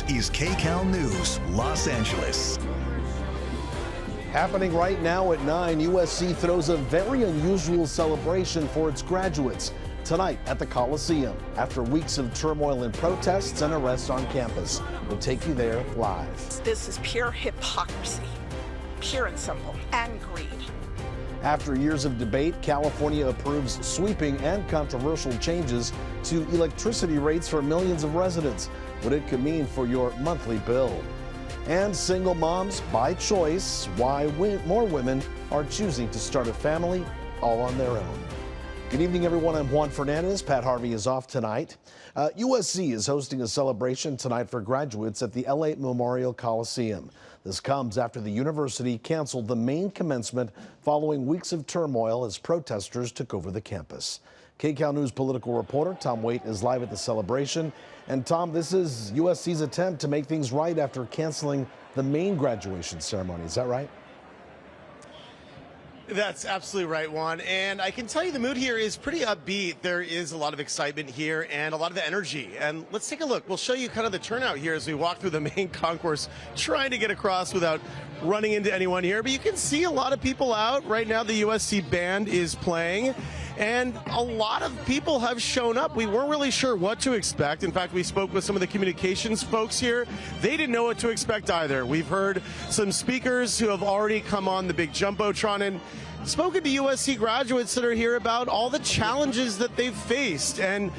is KCAL News, Los Angeles. Happening right now at 9, USC throws a very unusual celebration for its graduates tonight at the Coliseum after weeks of turmoil and protests and arrests on campus. We'll take you there live. This is pure hypocrisy, pure and simple, and greed. After years of debate, California approves sweeping and controversial changes to electricity rates for millions of residents. What it could mean for your monthly bill. And single moms by choice, why more women are choosing to start a family all on their own. Good evening, everyone. I'm Juan Fernandez. Pat Harvey is off tonight. USC is hosting a celebration tonight for graduates at the LA Memorial Coliseum. This comes after the university canceled the main commencement following weeks of turmoil as protesters took over the campus. KCAL News political reporter Tom Waite is live at the celebration. And Tom, this is USC's attempt to make things right after canceling the main graduation ceremony. Is that right? That's absolutely right, Juan. And I can tell you the mood here is pretty upbeat. There is a lot of excitement here and a lot of energy. And let's take a look. We'll show you kind of the turnout here as we walk through the main concourse, trying to get across without running into anyone here. But you can see a lot of people out. Right now, the USC band is playing. And a lot of people have shown up. We weren't really sure what to expect. In fact, we spoke with some of the communications folks here. They didn't know what to expect either. We've heard some speakers who have already come on the big Jumbotron and spoken to USC graduates that are here about all the challenges that they've faced and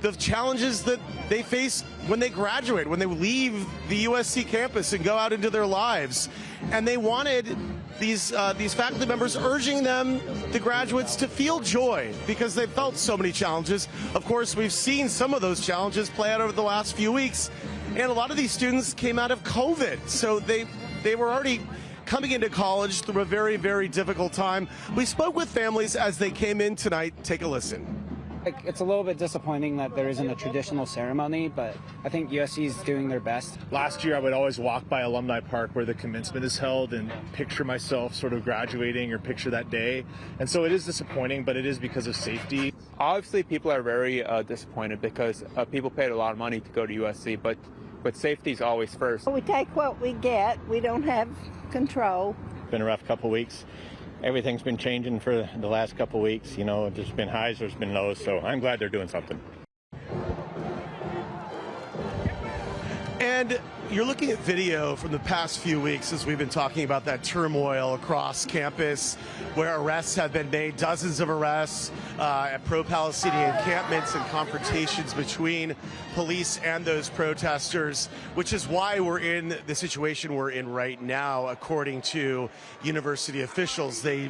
the challenges that they face when they graduate, when they leave the USC campus and go out into their lives. And they wanted these faculty members urging them, the graduates, to feel joy because they've felt so many challenges. Of course, we've seen some of those challenges play out over the last few weeks. And a lot of these students came out of COVID. So they were already coming into college through a very, very difficult time. We spoke with families as they came in tonight. Take a listen. It's a little bit disappointing that there isn't a traditional ceremony, but I think USC is doing their best. Last year, I would always walk by Alumni Park where the commencement is held and picture myself sort of graduating or picture that day. And so it is disappointing, but it is because of safety. Obviously, people are very disappointed because people paid a lot of money to go to USC, but safety is always first. We take what we get. We don't have control. It's been a rough couple weeks. Everything's been changing for the last couple weeks. You know, there's been highs, there's been lows, so I'm glad they're doing something. And you're looking at video from the past few weeks as we've been talking about that turmoil across campus where arrests have been made, dozens of arrests at pro-Palestinian encampments and confrontations between police and those protesters, which is why we're in the situation we're in right now. According to university officials, they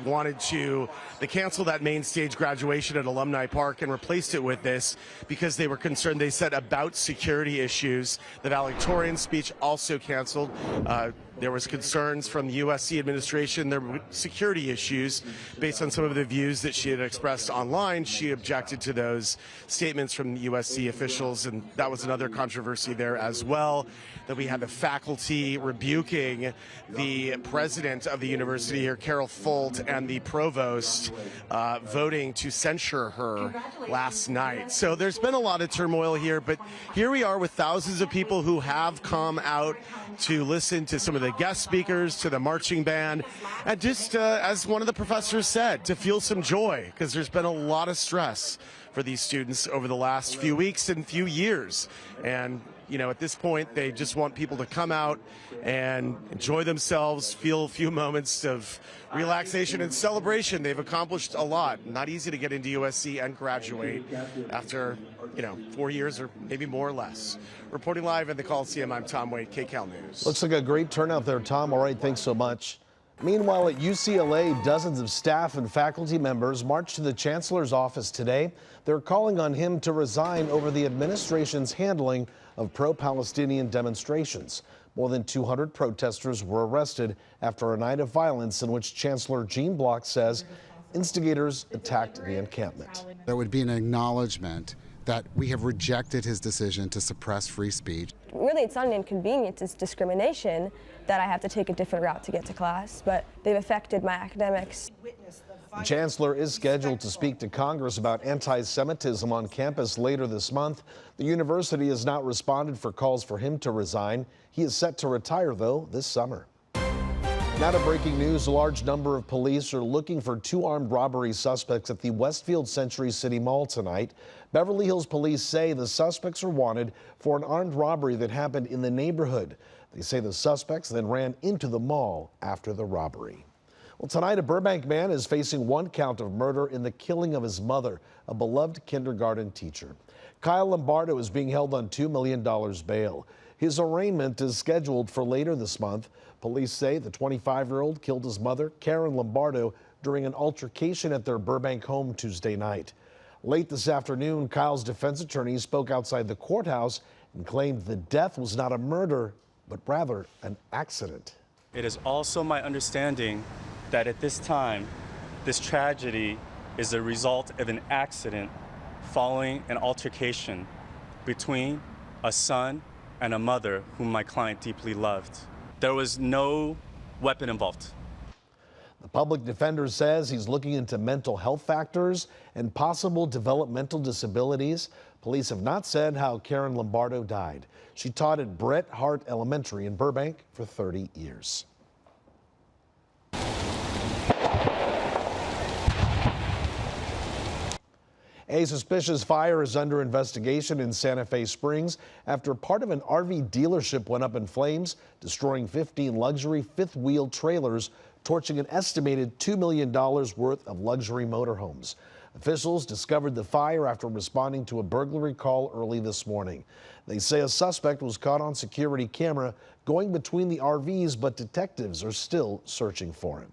canceled that main stage graduation at Alumni Park and replaced it with this because they were concerned, they said, about security issues. The valedictorian speech also canceled. There was concerns from the USC administration. There were security issues based on some of the views that she had expressed online. She objected to those statements from USC officials, and that was another controversy there as well. That we had the faculty rebuking the president of the university here, Carol Folt, and the provost voting to censure her last night. So there's been a lot of turmoil here, but here we are with thousands of people who have come out to listen to some of the guest speakers, to the marching band, and just as one of the professors said, to feel some joy, because there's been a lot of stress for these students over the last few weeks and few years. And you know, at this point, they just want people to come out and enjoy themselves, feel a few moments of relaxation and celebration. They've accomplished a lot. Not easy to get into USC and graduate after, 4 years or maybe more or less. Reporting live in the Coliseum, I'm Tom Waite, KCAL News. Looks like a great turnout there, Tom. All right, thanks so much. Meanwhile, at UCLA, dozens of staff and faculty members marched to the chancellor's office today. They're calling on him to resign over the administration's handling of pro-Palestinian demonstrations. More than 200 protesters were arrested after a night of violence in which Chancellor Gene Block says instigators attacked the encampment. There would be an acknowledgement that we have rejected his decision to suppress free speech. Really, it's not an inconvenience, it's discrimination that I have to take a different route to get to class, but they've affected my academics. The chancellor is scheduled to speak to Congress about anti-Semitism on campus later this month. The university has not responded for calls for him to resign. He is set to retire, though, this summer. Now to breaking news. A large number of police are looking for 2 armed robbery suspects at the Westfield Century City Mall tonight. Beverly Hills police say the suspects are wanted for an armed robbery that happened in the neighborhood. They say the suspects then ran into the mall after the robbery. Well, tonight, a Burbank man is facing 1 count of murder in the killing of his mother, a beloved kindergarten teacher. Kyle Lombardo is being held on $2 million bail. His arraignment is scheduled for later this month. Police say the 25-year-old killed his mother, Karen Lombardo, during an altercation at their Burbank home Tuesday night. Late this afternoon, Kyle's defense attorney spoke outside the courthouse and claimed the death was not a murder, but rather an accident. It is also my understanding that at this time, this tragedy is a result of an accident following an altercation between a son and a mother whom my client deeply loved. There was no weapon involved. The public defender says he's looking into mental health factors and possible developmental disabilities. Police have not said how Karen Lombardo died. She taught at Bret Harte Elementary in Burbank for 30 years. A suspicious fire is under investigation in Santa Fe Springs after part of an RV dealership went up in flames, destroying 15 luxury fifth-wheel trailers, torching an estimated $2 million worth of luxury motorhomes. Officials discovered the fire after responding to a burglary call early this morning. They say a suspect was caught on security camera going between the RVs, but detectives are still searching for him.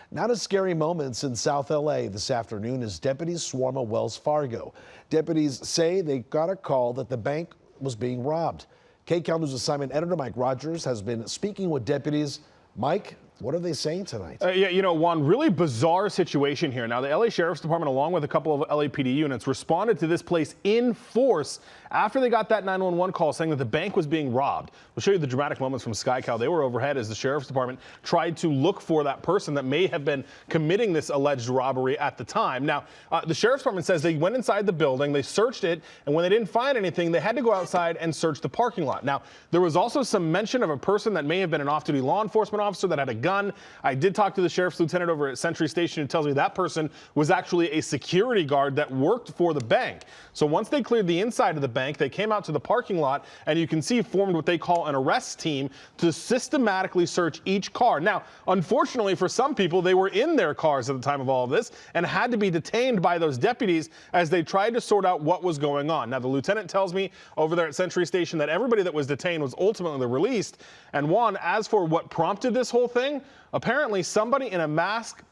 Not as scary moments in South LA this afternoon as deputies swarm a Wells Fargo. Deputies say they got a call that the bank was being robbed. KCAL News assignment editor Mike Rogers has been speaking with deputies. Mike, what are they saying tonight? Yeah, you know, Juan, really bizarre situation here. Now, the LA Sheriff's Department, along with a couple of LAPD units, responded to this place in force after they got that 911 call saying that the bank was being robbed. We'll show you the dramatic moments from SkyCal. They were overhead as the Sheriff's Department tried to look for that person that may have been committing this alleged robbery at the time. Now, the Sheriff's Department says they went inside the building, they searched it, and when they didn't find anything, they had to go outside and search the parking lot. Now, there was also some mention of a person that may have been an off-duty law enforcement officer that had a gun. I did talk to the sheriff's lieutenant over at Century Station who tells me that person was actually a security guard that worked for the bank. So once they cleared the inside of the bank, they came out to the parking lot, and you can see formed what they call an arrest team to systematically search each car. Now, unfortunately for some people, they were in their cars at the time of all of this and had to be detained by those deputies as they tried to sort out what was going on. Now, the lieutenant tells me over there at Century Station that everybody that was detained was ultimately released. And Juan, as for what prompted this whole thing, apparently somebody in a mask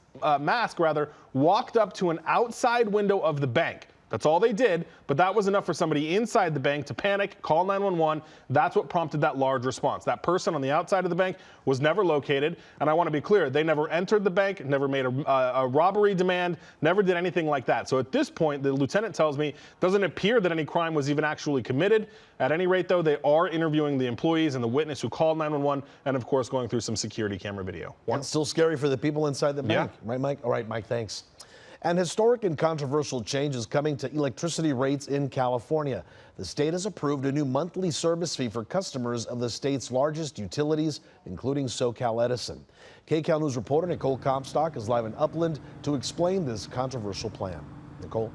walked up to an outside window of the bank. That's all they did, but that was enough for somebody inside the bank to panic, call 911. That's what prompted that large response. That person on the outside of the bank was never located, and I want to be clear, they never entered the bank, never made a robbery demand, never did anything like that. So at this point, the lieutenant tells me, doesn't appear that any crime was even actually committed. At any rate, though, they are interviewing the employees and the witness who called 911, and of course, going through some security camera video. It's still scary for the people inside the bank, right, Mike? All right, Mike, thanks. An historic and controversial change is coming to electricity rates in California. The state has approved a new monthly service fee for customers of the state's largest utilities, including SoCal Edison. KCAL News reporter Nicole Comstock is live in Upland to explain this controversial plan. Nicole?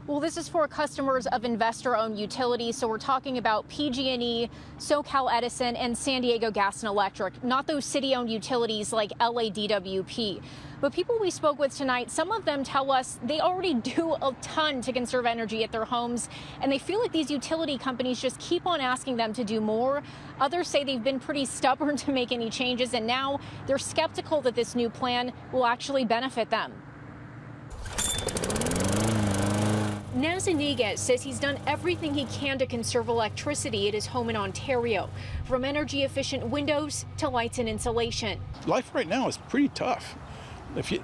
Well, this is for customers of investor-owned utilities, so we're talking about PG&E, SoCal Edison, and San Diego Gas and Electric, not those city-owned utilities like LADWP. But people we spoke with tonight, some of them tell us they already do a ton to conserve energy at their homes, and they feel like these utility companies just keep on asking them to do more. Others say they've been pretty stubborn to make any changes, and now they're skeptical that this new plan will actually benefit them. Nazaniguez says he's done everything he can to conserve electricity at his home in Ontario, from energy-efficient windows to lights and insulation. Life right now is pretty tough.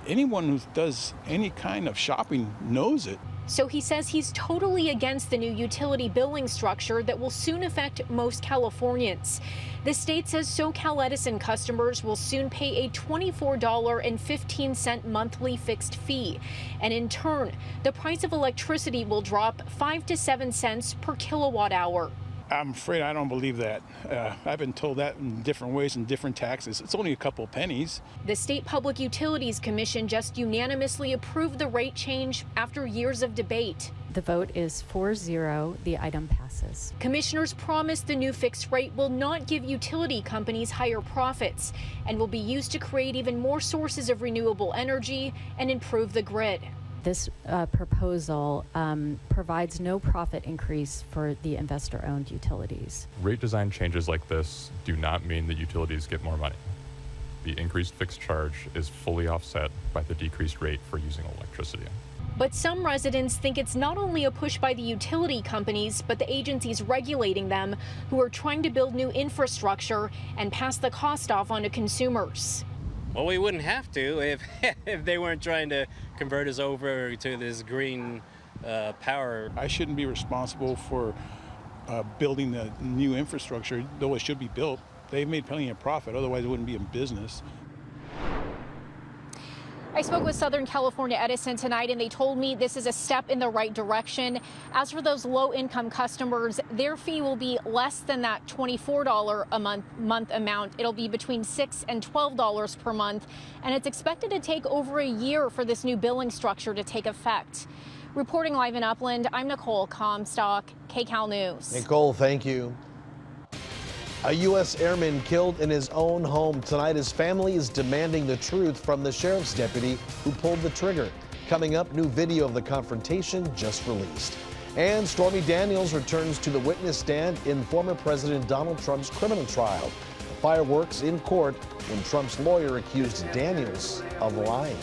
Anyone who does any kind of shopping knows it. So he says he's totally against the new utility billing structure that will soon affect most Californians. The state says SoCal Edison customers will soon pay a $24.15 monthly fixed fee. And in turn, the price of electricity will drop 5 to 7 cents per kilowatt hour. I'm afraid I don't believe that. I've been told that in different ways and different taxes. It's only a couple pennies. The State Public Utilities Commission just unanimously approved the rate change after years of debate. The vote is 4-0. The item passes. Commissioners promised the new fixed rate will not give utility companies higher profits and will be used to create even more sources of renewable energy and improve the grid. This proposal provides no profit increase for the investor-owned utilities. Rate design changes like this do not mean that utilities get more money. The increased fixed charge is fully offset by the decreased rate for using electricity. But some residents think it's not only a push by the utility companies, but the agencies regulating them who are trying to build new infrastructure and pass the cost off onto consumers. Well, we wouldn't have to if they weren't trying to convert us over to this green power. I shouldn't be responsible for building the new infrastructure, though it should be built. They've made plenty of profit, otherwise it wouldn't be in business. I spoke with Southern California Edison tonight, and they told me this is a step in the right direction. As for those low-income customers, their fee will be less than that $24 a month amount. It'll be between $6 and $12 per month, and it's expected to take over a year for this new billing structure to take effect. Reporting live in Upland, I'm Nicole Comstock, KCAL News. Nicole, thank you. A U.S. airman killed in his own home tonight. His family is demanding the truth from the sheriff's deputy who pulled the trigger. Coming up, new video of the confrontation just released. And Stormy Daniels returns to the witness stand in former President Donald Trump's criminal trial. The fireworks in court when Trump's lawyer accused Daniels of lying.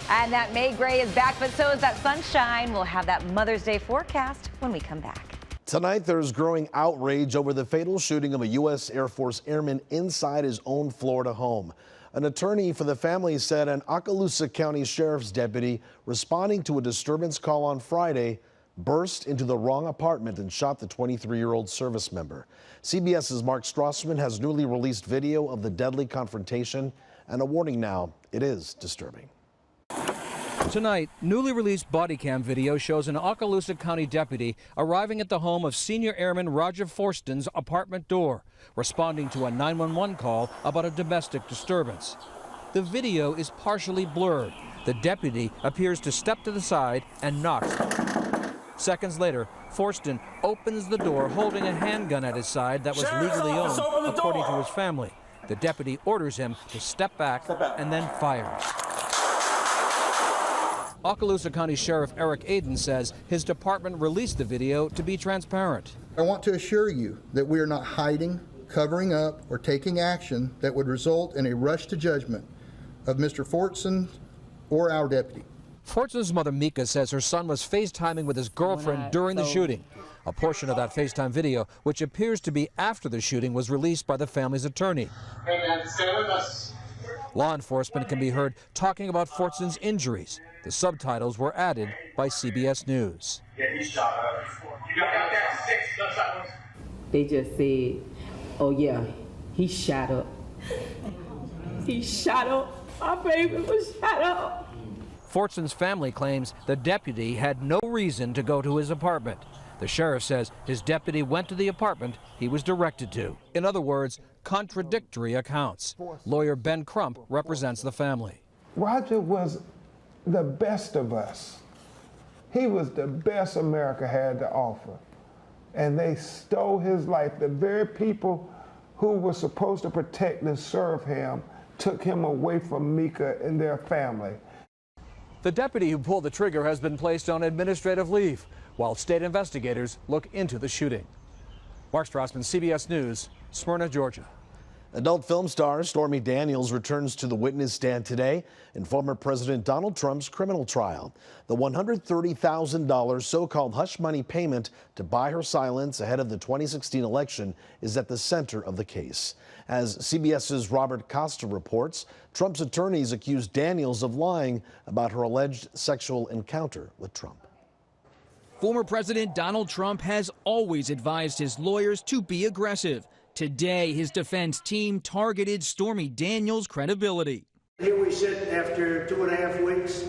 And that May gray is back, but so is that sunshine. We'll have that Mother's Day forecast when we come back. Tonight, there's growing outrage over the fatal shooting of a U.S. Air Force airman inside his own Florida home. An attorney for the family said an Okaloosa County Sheriff's deputy responding to a disturbance call on Friday burst into the wrong apartment and shot the 23-year-old service member. CBS's Mark Strassman has newly released video of the deadly confrontation, and a warning now, it is disturbing. Tonight, newly released body cam video shows an Okaloosa County deputy arriving at the home of senior airman Roger Forston's apartment door, responding to a 911 call about a domestic disturbance. The video is partially blurred. The deputy appears to step to the side and knocks. Seconds later, Forston opens the door holding a handgun at his side that was legally owned, according to his family. The deputy orders him to step back and then fires. Okaloosa County Sheriff Eric Aiden says his department released the video to be transparent. I want to assure you that we are not hiding, covering up, or taking action that would result in a rush to judgment of Mr. Fortson or our deputy. Fortson's mother, Mika, says her son was FaceTiming with his girlfriend during the shooting. A portion of that FaceTime video, which appears to be after the shooting, was released by the family's attorney. Hey man, stay with us. Law enforcement can be heard talking about Fortson's injuries. The subtitles were added by CBS News. Yeah, he shot up. You got that 6 gunshot wounds? They just said, oh yeah, he shot up. He shot up. My baby was shot up. Fortson's family claims the deputy had no reason to go to his apartment. The sheriff says his deputy went to the apartment he was directed to. In other words, contradictory accounts. Lawyer Ben Crump represents the family. Roger was the best of us. He was the best America had to offer. And they stole his life. The very people who were supposed to protect and serve him took him away from Mika and their family. The deputy who pulled the trigger has been placed on administrative leave while state investigators look into the shooting. Mark Strassman, CBS News, Smyrna, Georgia. Adult film star Stormy Daniels returns to the witness stand today in former President Donald Trump's criminal trial. The $130,000 so-called hush money payment to buy her silence ahead of the 2016 election is at the center of the case. As CBS's Robert Costa reports, Trump's attorneys accused Daniels of lying about her alleged sexual encounter with Trump. Former President Donald Trump has always advised his lawyers to be aggressive. Today, his defense team targeted Stormy Daniels' credibility. Here we sit after 2.5 weeks,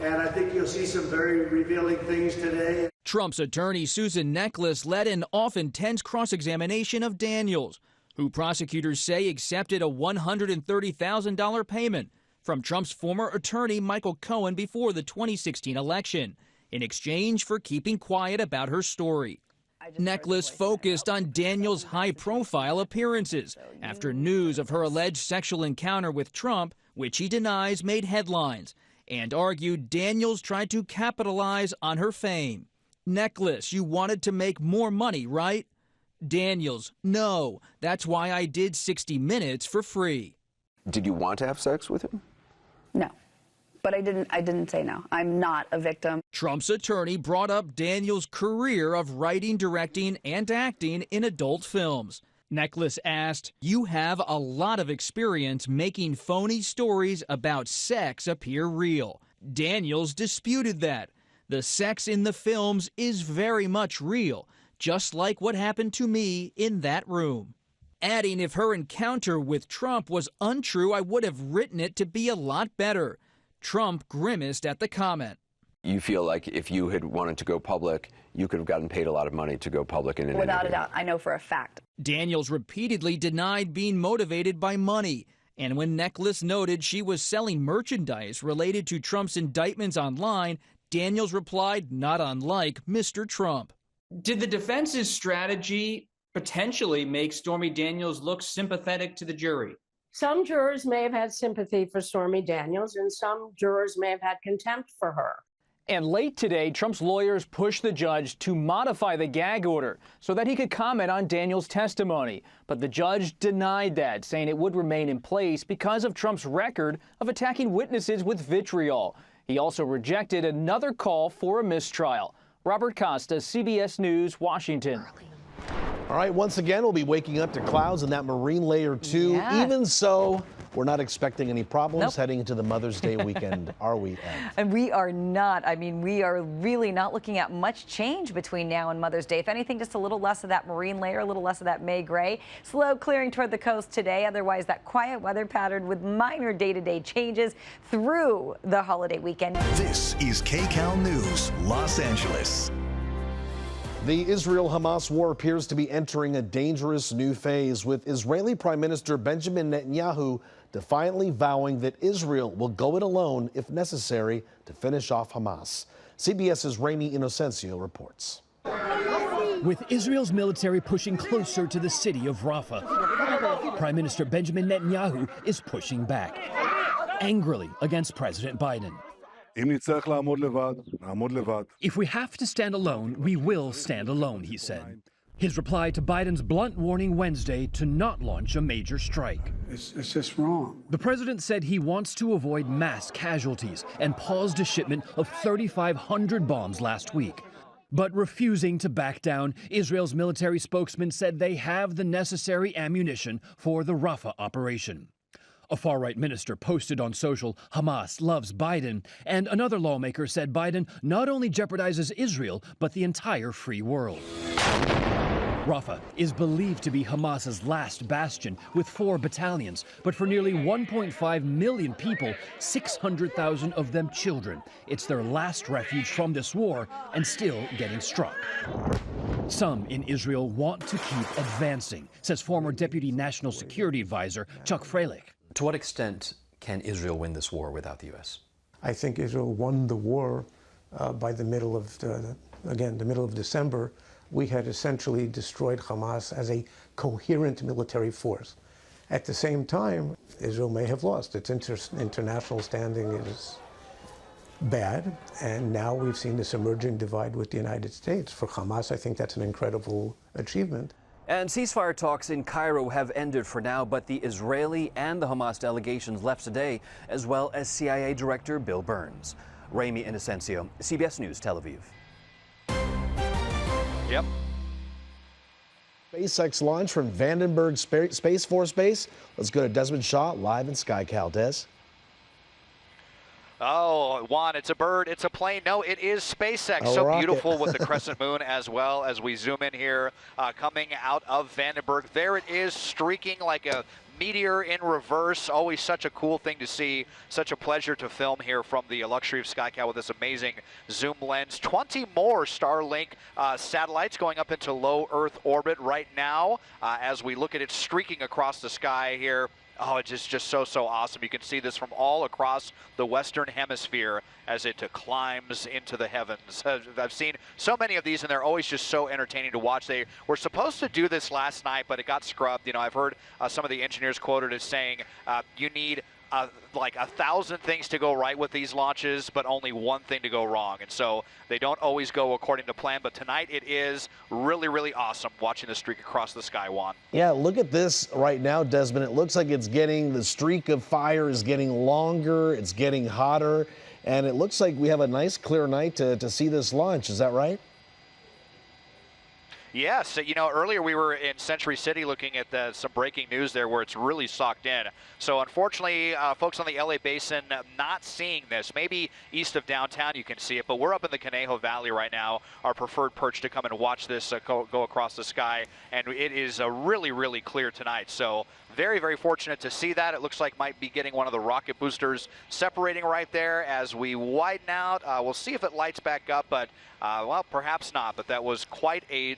and I think you'll see some very revealing things today. Trump's attorney Susan Neckles led an often tense cross-examination of Daniels, who prosecutors say accepted a $130,000 payment from Trump's former attorney Michael Cohen before the 2016 election in exchange for keeping quiet about her story. Neckles focused on Daniels' high-profile appearances after news of her alleged sexual encounter with Trump, which he denies made headlines, and argued Daniels tried to capitalize on her fame. Neckles, you wanted to make more money, right? Daniels, no, that's why I did 60 Minutes for free. Did you want to have sex with him? No, but I didn't say no. I'm not a victim. Trump's attorney brought up Daniels' career of writing, directing, and acting in adult films. Neckles asked, "You have a lot of experience making phony stories about sex appear real." Daniels disputed that. The sex in the films is very much real, just like what happened to me in that room. Adding, if her encounter with Trump was untrue, I would have written it to be a lot better. Trump grimaced at the comment. You feel like if you had wanted to go public, you could have gotten paid a lot of money to go public in an Without interview. a doubt, I know for a fact. Daniels repeatedly denied being motivated by money. And when Neckles noted she was selling merchandise related to Trump's indictments online, Daniels replied, not unlike Mr. Trump. Did the defense's strategy potentially make Stormy Daniels look sympathetic to the jury? Some jurors may have had sympathy for Stormy Daniels, and some jurors may have had contempt for her. And late today, Trump's lawyers pushed the judge to modify the gag order so that he could comment on Daniels' testimony. But the judge denied that, saying it would remain in place because of Trump's record of attacking witnesses with vitriol. He also rejected another call for a mistrial. Robert Costa, CBS News, Washington. All right, once again, we'll be waking up to clouds in that marine layer 2. Yeah. Even so, we're not expecting any problems heading into the Mother's Day weekend, are we, Ed? And we are not. I mean, we are really not looking at much change between now and Mother's Day. If anything, just a little less of that marine layer, a little less of that May gray. Slow clearing toward the coast today. Otherwise, that quiet weather pattern with minor day-to-day changes through the holiday weekend. This is KCAL News, Los Angeles. The Israel-Hamas war appears to be entering a dangerous new phase, with Israeli Prime Minister Benjamin Netanyahu defiantly vowing that Israel will go it alone if necessary to finish off Hamas. CBS's Ramy Inocencio reports. With Israel's military pushing closer to the city of Rafah, Prime Minister Benjamin Netanyahu is pushing back, angrily against President Biden. If we have to stand alone, we will stand alone, he said. His reply to Biden's blunt warning Wednesday to not launch a major strike. It's just wrong. The president said he wants to avoid mass casualties and paused a shipment of 3,500 bombs last week. But refusing to back down, Israel's military spokesman said they have the necessary ammunition for the Rafah operation. A far-right minister posted on social, "Hamas loves Biden," and another lawmaker said Biden not only jeopardizes Israel, but the entire free world. Rafah is believed to be Hamas's last bastion, with 4 battalions, but for nearly 1.5 million people, 600,000 of them children, it's their last refuge from this war and still getting struck. Some in Israel want to keep advancing, says former Deputy National Security Advisor Chuck Freilich. To what extent can Israel win this war without the U.S.? I think Israel won the war by the middle of, the middle of December. We had essentially destroyed Hamas as a coherent military force. At the same time, Israel may have lost. Its international standing is bad, and now we've seen this emerging divide with the United States. For Hamas, I think that's an incredible achievement. And ceasefire talks in Cairo have ended for now, but the Israeli and the Hamas delegations left today, as well as CIA Director Bill Burns. Ramy Inocencio, CBS News, Tel Aviv. Yep. SpaceX launch from Vandenberg Space Force Base. Let's go to Desmond Shaw live in SkyCal. Des. Oh, Juan, it's a bird, it's a plane. No, it is SpaceX. A so rocket. beautiful with the crescent moon as well as we zoom in here, coming out of Vandenberg. There it is, streaking like a meteor in reverse. Always such a cool thing to see. Such a pleasure to film here from the luxury of SkyCal with this amazing zoom lens. 20 more Starlink satellites going up into low Earth orbit right now as we look at it streaking across the sky here. Oh, it's just so awesome. You can see this from all across the Western Hemisphere as it climbs into the heavens. I've seen so many of these, and they're always just so entertaining to watch. They were supposed to do this last night, but it got scrubbed. You know, I've heard some of the engineers quoted as saying you need like 1,000 things to go right with these launches, but only one thing to go wrong. And so they don't always go according to plan. But tonight it is really awesome watching the streak across the sky, Juan. Yeah, look at this right now, Desmond. It looks like it's getting, the streak of fire is getting longer, it's getting hotter, and it looks like we have a nice clear night to see this launch. Is that right? Yes, you know, earlier we were in Century City looking at some breaking news there where it's really socked in. So unfortunately, folks on the LA Basin not seeing this. Maybe east of downtown you can see it, but we're up in the Conejo Valley right now, our preferred perch to come and watch this go across the sky, and it is really clear tonight. So very fortunate to see that. It looks like might be getting one of the rocket boosters separating right there as we widen out. We'll see if it lights back up, but well, perhaps not. But that was quite an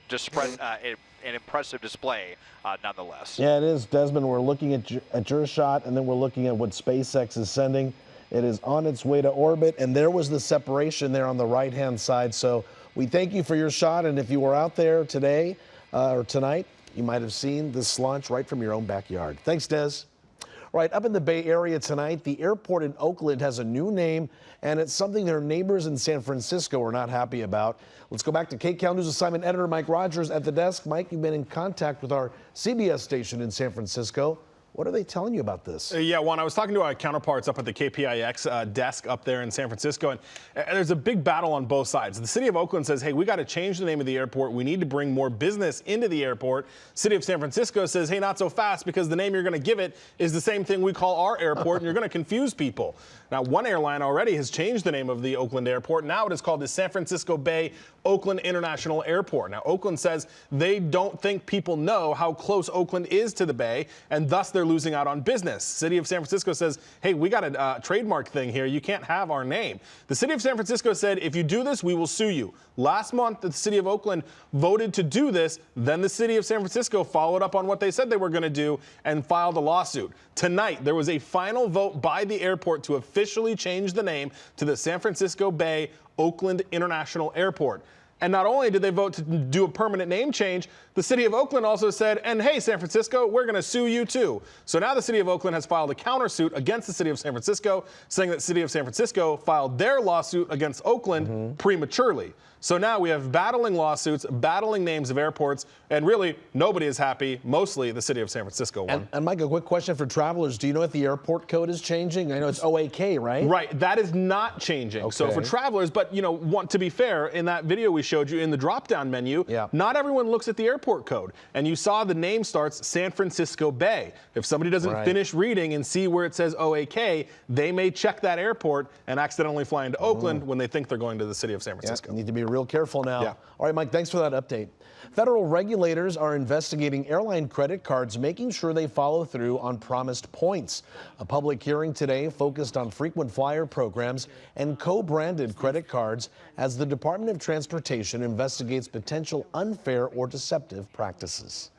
impressive display nonetheless. Yeah, it is, Desmond. We're looking at your shot, and then we're looking at what SpaceX is sending. It is on its way to orbit, and there was the separation there on the right-hand side. So we thank you for your shot, and if you were out there today or tonight, you might have seen this launch right from your own backyard. Thanks, Des. All right, up in the Bay Area tonight, the airport in Oakland has a new name, and it's something their neighbors in San Francisco are not happy about. Let's go back to KCAL News assignment editor Mike Rogers at the desk. Mike, you've been in contact with our CBS station in San Francisco. What are they telling you about this? Yeah, Juan, I was talking to our counterparts up at the KPIX desk up there in San Francisco, and there's a big battle on both sides. The city of Oakland says, hey, we got to change the name of the airport. We need to bring more business into the airport. City of San Francisco says, hey, not so fast, because the name you're going to give it is the same thing we call our airport, and you're going to confuse people. Now, one airline already has changed the name of the Oakland airport. Now it is called the San Francisco Bay Oakland International Airport. Now, Oakland says they don't think people know how close Oakland is to the Bay, and thus they're losing out on business. City of San Francisco says, hey, we got a trademark thing here. You can't have our name. The City of San Francisco said, if you do this, we will sue you. Last month, the City of Oakland voted to do this. Then the City of San Francisco followed up on what they said they were going to do and filed a lawsuit. Tonight, there was a final vote by the airport to officially change the name to the San Francisco Bay Oakland International Airport. And not only did they vote to do a permanent name change, the city of Oakland also said, and hey, San Francisco, we're going to sue you too. So now the city of Oakland has filed a countersuit against the city of San Francisco, saying that the city of San Francisco filed their lawsuit against Oakland prematurely. So now we have battling lawsuits, battling names of airports, and really nobody is happy, mostly the city of San Francisco. And Mike, a quick question for travelers. Do you know if the airport code is changing? I know it's OAK, right? Right, that is not changing. Okay. So for travelers, but you know, to be fair, in that video we showed you in the drop-down menu, not everyone looks at the airport code. And you saw the name starts San Francisco Bay. If somebody doesn't finish reading and see where it says OAK, they may check that airport and accidentally fly into Oakland when they think they're going to the city of San Francisco. You need to be real careful now. Yeah. All right, Mike, thanks for that update. Federal regulators are investigating airline credit cards, making sure they follow through on promised points. A public hearing today focused on frequent flyer programs and co-branded credit cards as the Department of Transportation investigates potential unfair or deceptive practices.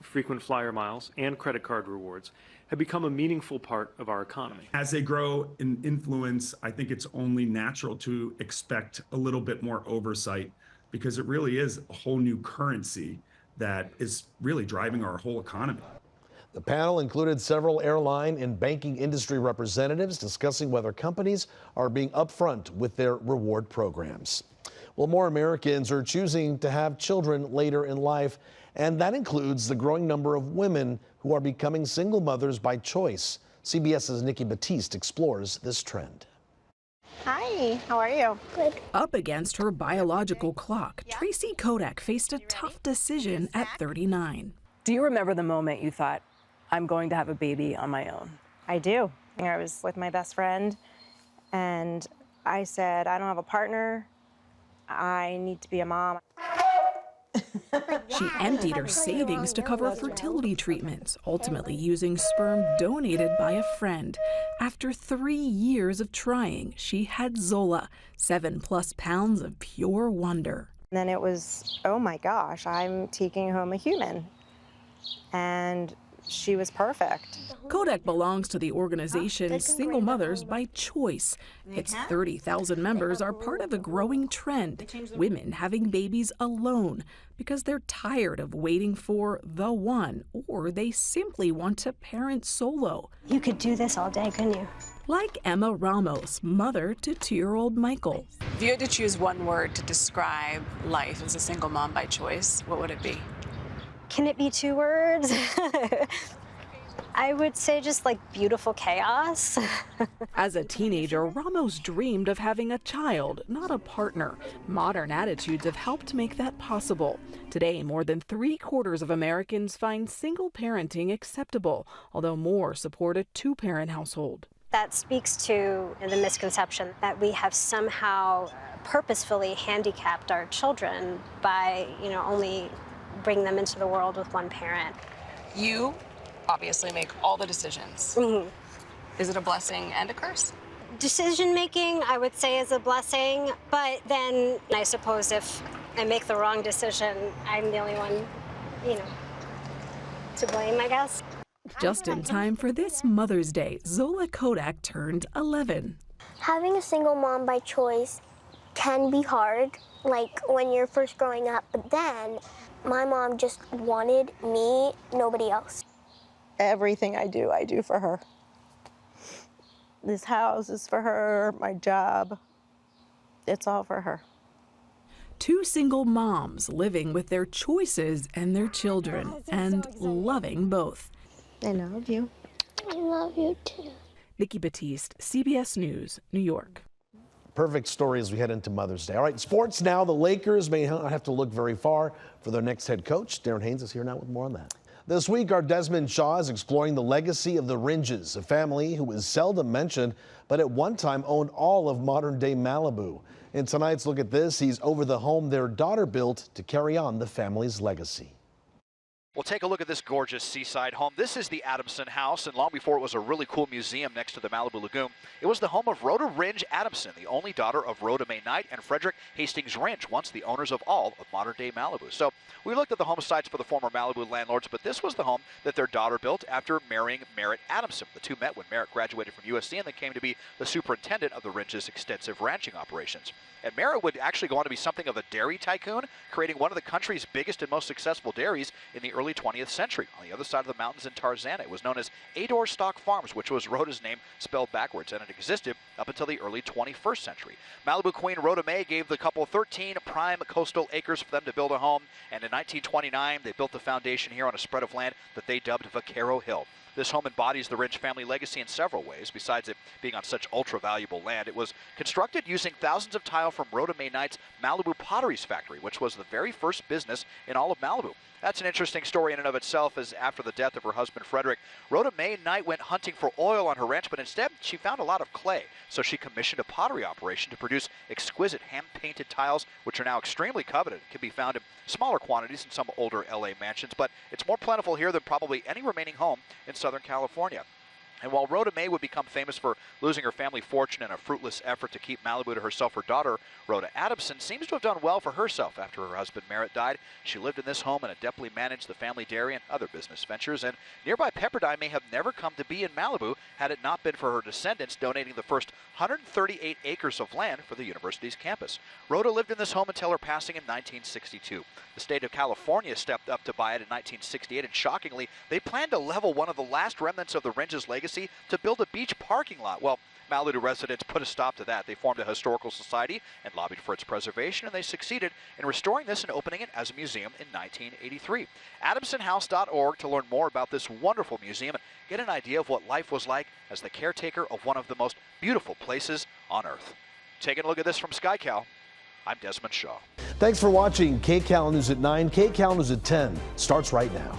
Frequent flyer miles and credit card rewards have become a meaningful part of our economy. As they grow in influence, I think it's only natural to expect a little bit more oversight, because it really is a whole new currency that is really driving our whole economy. The panel included several airline and banking industry representatives discussing whether companies are being upfront with their reward programs. Well, more Americans are choosing to have children later in life, and that includes the growing number of women who are becoming single mothers by choice. CBS's Nikki Batiste explores this trend. Hi, how are you? Good. Up against her biological clock, Tracy Kodak faced a tough decision at 39. Do you remember the moment you thought, I'm going to have a baby on my own? I do. I was with my best friend, And I said, I don't have a partner. I need to be a mom. She emptied her savings to cover fertility treatments, ultimately using sperm donated by a friend. After 3 years of trying, she had Zola, 7+ pounds of pure wonder. And then it was, oh my gosh, I'm taking home a human. And she was perfect. Kodak belongs to the organization Single Mothers by Choice. Its 30,000 members are part of a growing trend, women having babies alone because they're tired of waiting for the one, or they simply want to parent solo. You could do this all day, couldn't you? Like Emma Ramos, mother to 2-year-old Michael. If you had to choose one word to describe life as a single mom by choice, what would it be? Can it be 2 words? I would say just like beautiful chaos. As a teenager, Ramos dreamed of having a child, not a partner. Modern attitudes have helped make that possible. Today, more than 3/4 of Americans find single parenting acceptable, although more support a 2-parent household. That speaks to the misconception that we have somehow purposefully handicapped our children by, only bring them into the world with one parent. You obviously make all the decisions. Mm-hmm. Is it a blessing and a curse? Decision making, I would say, is a blessing, but then I suppose if I make the wrong decision, I'm the only one, to blame, I guess. Just in time for this Mother's Day, Zola Kodak turned 11. Having a single mom by choice can be hard, like when you're first growing up, but then my mom just wanted me, nobody else. Everything I do for her. This house is for her, my job, it's all for her. 2 single moms living with their choices and their children, and loving both. I love you. I love you too. Nikki Batiste, CBS News, New York. Perfect story as we head into Mother's Day. All right, sports now. The Lakers may not have to look very far for their next head coach. Darren Haynes is here now with more on that. This week, our Desmond Shaw is exploring the legacy of the Ringes, a family who is seldom mentioned, but at one time owned all of modern-day Malibu. In tonight's Look at This, he's over the home their daughter built to carry on the family's legacy. Well, take a look at this gorgeous seaside home. This is the Adamson house, and long before it was a really cool museum next to the Malibu Lagoon, it was the home of Rhoda Ringe Adamson, the only daughter of Rhoda May Knight and Frederick Hastings Ringe, once the owners of all of modern-day Malibu. So we looked at the home sites for the former Malibu landlords, but this was the home that their daughter built after marrying Merritt Adamson. The two met when Merritt graduated from USC and then came to be the superintendent of the Ringes' extensive ranching operations. And Merritt would actually go on to be something of a dairy tycoon, creating one of the country's biggest and most successful dairies in the early 20th century. On the other side of the mountains in Tarzana, it was known as Ador Stock Farms, which was Rhoda's name spelled backwards, and it existed up until the early 21st century. Malibu Queen Rhoda May gave the couple 13 prime coastal acres for them to build a home, and in 1929, they built the foundation here on a spread of land that they dubbed Vaquero Hill. This home embodies the Ringe family legacy in several ways. Besides it being on such ultra-valuable land, it was constructed using thousands of tile from Rhoda May Knight's Malibu Potteries factory, which was the very first business in all of Malibu. That's an interesting story in and of itself, as after the death of her husband Frederick, Rhoda May Knight went hunting for oil on her ranch, but instead she found a lot of clay. So she commissioned a pottery operation to produce exquisite hand-painted tiles, which are now extremely coveted. It can be found in smaller quantities in some older LA mansions, but it's more plentiful here than probably any remaining home in Southern California. And while Rhoda May would become famous for losing her family fortune in a fruitless effort to keep Malibu to herself, her daughter, Rhoda Adamson, seems to have done well for herself after her husband Merritt died. She lived in this home and adeptly managed the family dairy and other business ventures. And nearby Pepperdine may have never come to be in Malibu had it not been for her descendants donating the first 138 acres of land for the university's campus. Rhoda lived in this home until her passing in 1962. The state of California stepped up to buy it in 1968, and shockingly, they planned to level one of the last remnants of the Ringes legacy to build a beach parking lot. Well, Malibu residents put a stop to that. They formed a historical society and lobbied for its preservation, and they succeeded in restoring this and opening it as a museum in 1983. AdamsonHouse.org to learn more about this wonderful museum and get an idea of what life was like as the caretaker of one of the most beautiful places on Earth. Taking a look at this from KCAL, I'm Desmond Shaw. Thanks for watching KCAL News at 9. KCAL News at 10 starts right now.